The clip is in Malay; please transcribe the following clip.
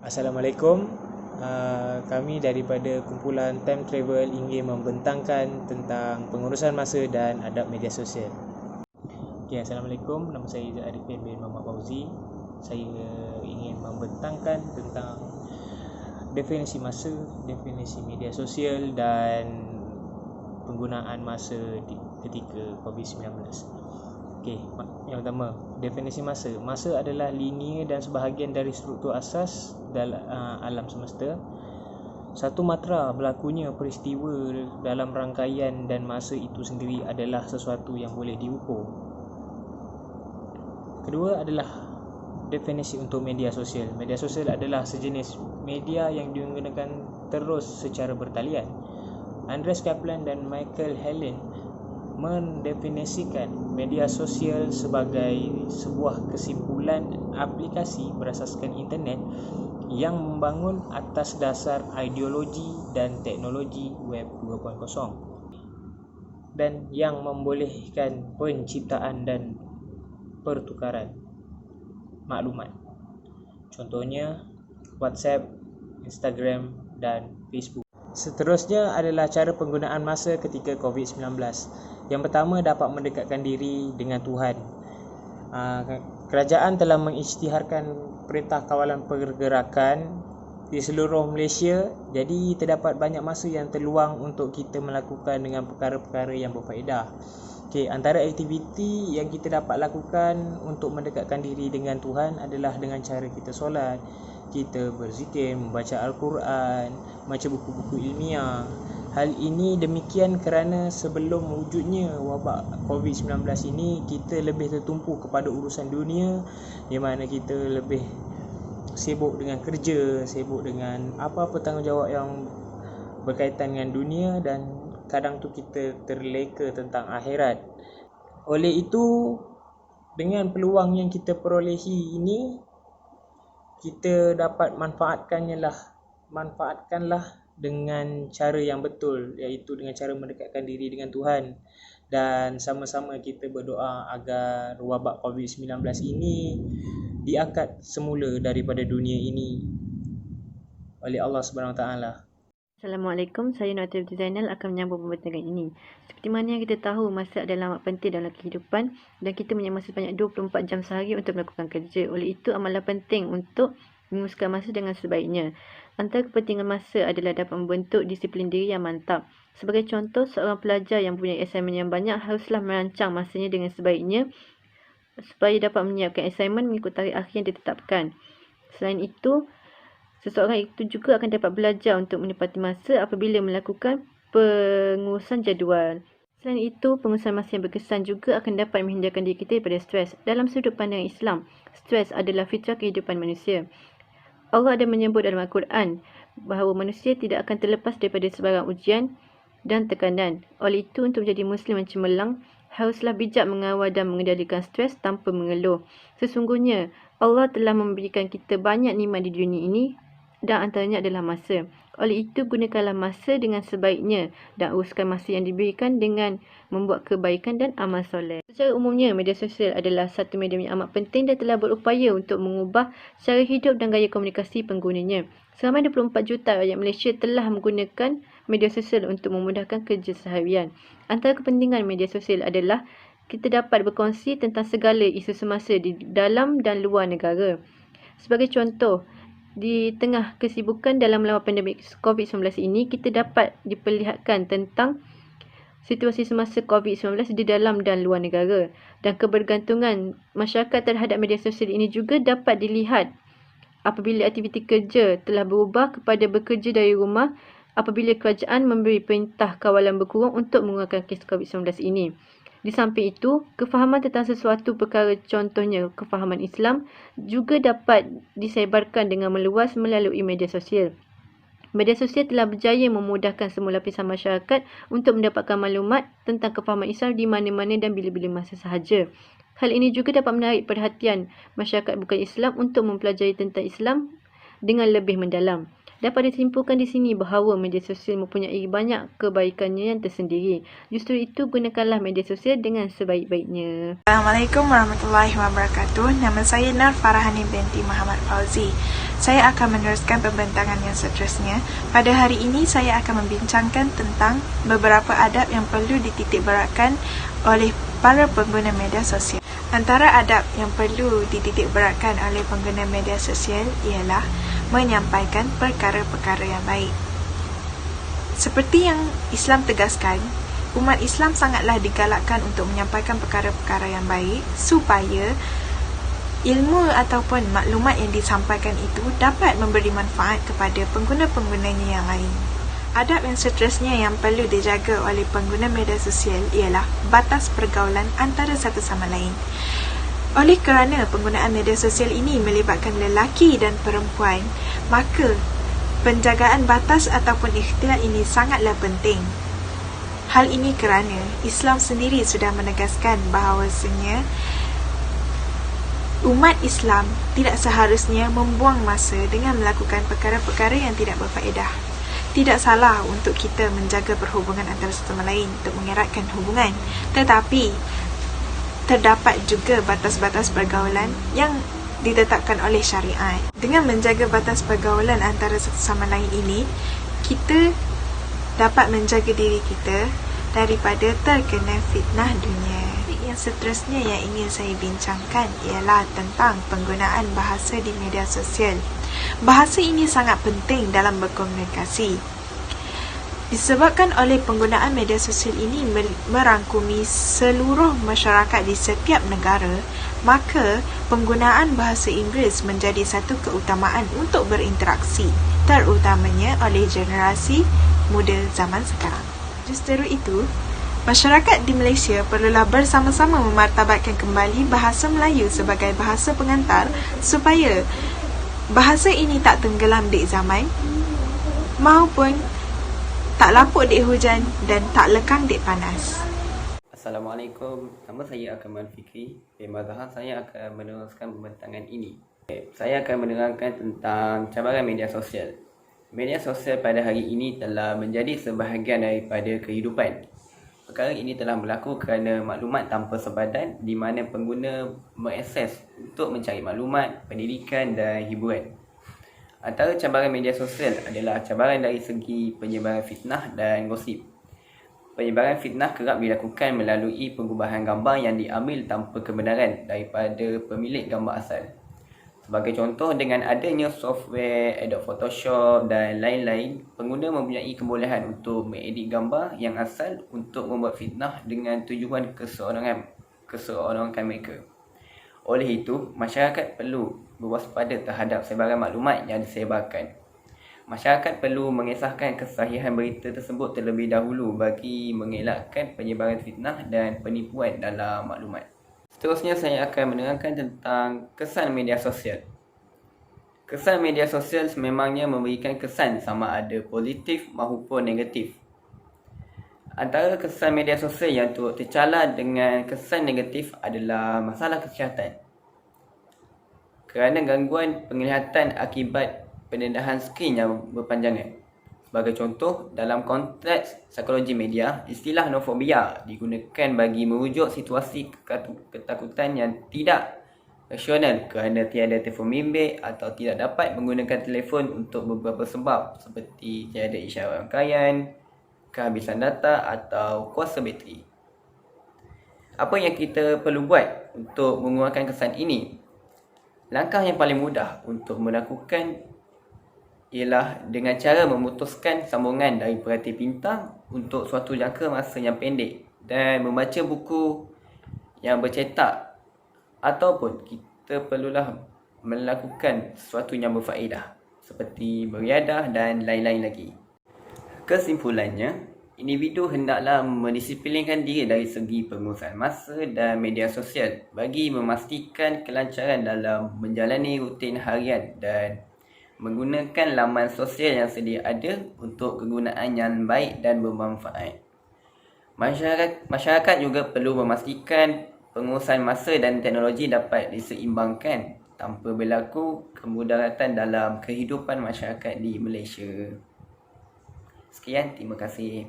Assalamualaikum. Kami daripada kumpulan Time Travel ingin membentangkan tentang pengurusan masa dan adab media sosial. Assalamualaikum. Nama saya Izzat Arifin bin Muhammad Fauzi. Saya ingin membentangkan tentang definisi masa, definisi media sosial dan penggunaan masa ketika COVID-19. Yang pertama, definisi masa. Masa adalah linear dan sebahagian dari struktur asas dalam alam semesta. Satu matra berlakunya peristiwa dalam rangkaian dan masa itu sendiri adalah sesuatu yang boleh diukur. Kedua adalah definisi untuk media sosial. Media sosial adalah sejenis media yang digunakan terus secara bertalian. Andreas Kaplan dan Michael Hellen mendefinisikan media sosial sebagai sebuah kesimpulan aplikasi berasaskan internet yang membangun atas dasar ideologi dan teknologi Web 2.0 dan yang membolehkan penciptaan dan pertukaran maklumat. Contohnya WhatsApp, Instagram dan Facebook. Seterusnya adalah cara penggunaan masa ketika COVID-19. Yang pertama, dapat mendekatkan diri dengan Tuhan. Kerajaan telah mengisytiharkan perintah kawalan pergerakan di seluruh Malaysia. Jadi terdapat banyak masa yang terluang untuk kita melakukan dengan perkara-perkara yang berfaedah. Antara aktiviti yang kita dapat lakukan untuk mendekatkan diri dengan Tuhan adalah dengan cara kita solat, kita berzikir, membaca Al-Quran, membaca buku-buku ilmiah. Hal ini demikian kerana sebelum wujudnya wabak COVID-19 ini, kita lebih tertumpu kepada urusan dunia, di mana kita lebih sibuk dengan kerja, sibuk dengan apa-apa tanggungjawab yang berkaitan dengan dunia, dan kadang tu kita terleka tentang akhirat. Oleh itu, dengan peluang yang kita perolehi ini, kita dapat manfaatkanlah dengan cara yang betul, iaitu dengan cara mendekatkan diri dengan Tuhan, dan sama-sama kita berdoa agar wabak COVID-19 ini diangkat semula daripada dunia ini oleh Allah Subhanahu Wa Taala. Assalamualaikum, saya Nur Atifah Zainal akan menyambung pembincangan ini. Seperti mana yang kita tahu, masa adalah amat penting dalam kehidupan dan kita punya masa sebanyak 24 jam sehari untuk melakukan kerja. Oleh itu, amatlah penting untuk menguruskan masa dengan sebaiknya. Antara kepentingan masa adalah dapat membentuk disiplin diri yang mantap. Sebagai contoh, seorang pelajar yang mempunyai assignment yang banyak haruslah merancang masanya dengan sebaiknya supaya dapat menyiapkan assignment mengikut tarikh akhir yang ditetapkan. Selain itu, seseorang itu juga akan dapat belajar untuk menepati masa apabila melakukan pengurusan jadual. Selain itu, pengurusan masa yang berkesan juga akan dapat menghindarkan diri kita daripada stres. Dalam sudut pandang Islam, stres adalah fitrah kehidupan manusia. Allah ada menyebut dalam Al-Quran bahawa manusia tidak akan terlepas daripada sebarang ujian dan tekanan. Oleh itu, untuk menjadi Muslim yang cemerlang, haruslah bijak mengawal dan mengendalikan stres tanpa mengeluh. Sesungguhnya, Allah telah memberikan kita banyak nikmat di dunia ini dan antaranya adalah masa. Oleh itu, gunakanlah masa dengan sebaiknya dan uruskan masa yang diberikan dengan membuat kebaikan dan amal soleh. Secara umumnya, media sosial adalah satu medium yang amat penting dan telah berupaya untuk mengubah cara hidup dan gaya komunikasi penggunanya. Seramai 24 juta rakyat Malaysia telah menggunakan media sosial untuk memudahkan kerja seharian. Antara kepentingan media sosial adalah kita dapat berkongsi tentang segala isu semasa di dalam dan luar negara. Sebagai contoh, di tengah kesibukan dalam melawan pandemik COVID-19 ini, kita dapat diperlihatkan tentang situasi semasa COVID-19 di dalam dan luar negara. Dan kebergantungan masyarakat terhadap media sosial ini juga dapat dilihat apabila aktiviti kerja telah berubah kepada bekerja dari rumah apabila kerajaan memberi perintah kawalan berkurung untuk mengurangkan kes COVID-19 ini. Di samping itu, kefahaman tentang sesuatu perkara, contohnya kefahaman Islam, juga dapat disebarkan dengan meluas melalui media sosial. Media sosial telah berjaya memudahkan semua lapisan masyarakat untuk mendapatkan maklumat tentang kefahaman Islam di mana-mana dan bila-bila masa sahaja. Hal ini juga dapat menarik perhatian masyarakat bukan Islam untuk mempelajari tentang Islam dengan lebih mendalam. Dapat disimpulkan di sini bahawa media sosial mempunyai banyak kebaikannya yang tersendiri. Justru itu, gunakanlah media sosial dengan sebaik-baiknya. Assalamualaikum warahmatullahi wabarakatuh. Nama saya Nur Farahani binti Muhammad Fauzi. Saya akan meneruskan pembentangan yang seterusnya. Pada hari ini, saya akan membincangkan tentang beberapa adab yang perlu dititikberatkan oleh para pengguna media sosial. Antara adab yang perlu dititikberatkan oleh pengguna media sosial ialah menyampaikan perkara-perkara yang baik. Seperti yang Islam tegaskan, umat Islam sangatlah digalakkan untuk menyampaikan perkara-perkara yang baik supaya ilmu ataupun maklumat yang disampaikan itu dapat memberi manfaat kepada pengguna-penggunanya yang lain. Adab yang seterusnya yang perlu dijaga oleh pengguna media sosial ialah batas pergaulan antara satu sama lain. Oleh kerana penggunaan media sosial ini melibatkan lelaki dan perempuan, maka penjagaan batas ataupun ikhtilat ini sangatlah penting. Hal ini kerana Islam sendiri sudah menegaskan bahawasanya umat Islam tidak seharusnya membuang masa dengan melakukan perkara-perkara yang tidak berfaedah. Tidak salah untuk kita menjaga perhubungan antara satu sama lain untuk mengeratkan hubungan, tetapi terdapat juga batas-batas pergaulan yang ditetapkan oleh syariat. Dengan menjaga batas pergaulan antara satu sama lain ini, kita dapat menjaga diri kita daripada terkena fitnah dunia. Yang seterusnya yang ingin saya bincangkan ialah tentang penggunaan bahasa di media sosial. Bahasa ini sangat penting dalam berkomunikasi. Disebabkan oleh penggunaan media sosial ini merangkumi seluruh masyarakat di setiap negara, maka penggunaan bahasa Inggeris menjadi satu keutamaan untuk berinteraksi, terutamanya oleh generasi muda zaman sekarang. Justru itu, masyarakat di Malaysia perlulah bersama-sama memartabatkan kembali bahasa Melayu sebagai bahasa pengantar supaya bahasa ini tak tenggelam di zaman maupun tak lapuk di hujan dan tak lekang di panas. Assalamualaikum, nama saya Akmal Fikri. Mazhar saya akan meneruskan pembentangan ini. Saya akan menerangkan tentang cabaran media sosial. Media sosial pada hari ini telah menjadi sebahagian daripada kehidupan. Perkara ini telah berlaku kerana maklumat tanpa sepadan di mana pengguna mengakses untuk mencari maklumat, pendidikan dan hiburan. Antara cabaran media sosial adalah cabaran dari segi penyebaran fitnah dan gosip. Penyebaran fitnah kerap dilakukan melalui pengubahan gambar yang diambil tanpa kebenaran daripada pemilik gambar asal. Sebagai contoh, dengan adanya software Adobe Photoshop dan lain-lain, pengguna mempunyai kebolehan untuk mengedit gambar yang asal untuk membuat fitnah dengan tujuan keseorangan mereka. Oleh itu, masyarakat perlu berwaspada terhadap sebaran maklumat yang disebarkan. Masyarakat perlu mengesahkan kesahihan berita tersebut terlebih dahulu bagi mengelakkan penyebaran fitnah dan penipuan dalam maklumat. Seterusnya saya akan menerangkan tentang kesan media sosial. Kesan media sosial sememangnya memberikan kesan sama ada positif maupun negatif. Antara kesan media sosial yang turut tercala dengan kesan negatif adalah masalah kesihatan. Kerana gangguan penglihatan akibat pendedahan skrin yang berpanjangan. Sebagai contoh, dalam konteks psikologi media, istilah nofobia digunakan bagi merujuk situasi ketakutan yang tidak rasional kerana tiada telefon bimbit atau tidak dapat menggunakan telefon untuk beberapa sebab seperti tiada isyarat rangkaian, kehabisan data atau kuasa bateri. Apa yang kita perlu buat untuk mengurangkan kesan ini? Langkah yang paling mudah untuk melakukan ialah dengan cara memutuskan sambungan dari perhati bintang untuk suatu jangka masa yang pendek dan membaca buku yang bercetak, ataupun kita perlulah melakukan sesuatu yang berfaedah seperti beriadah dan lain-lain lagi. Kesimpulannya, individu hendaklah mendisiplinkan diri dari segi pengurusan masa dan media sosial bagi memastikan kelancaran dalam menjalani rutin harian dan menggunakan laman sosial yang sedia ada untuk kegunaan yang baik dan bermanfaat. Masyarakat juga perlu memastikan pengurusan masa dan teknologi dapat diseimbangkan tanpa berlaku kemudaratan dalam kehidupan masyarakat di Malaysia. Sekian, terima kasih.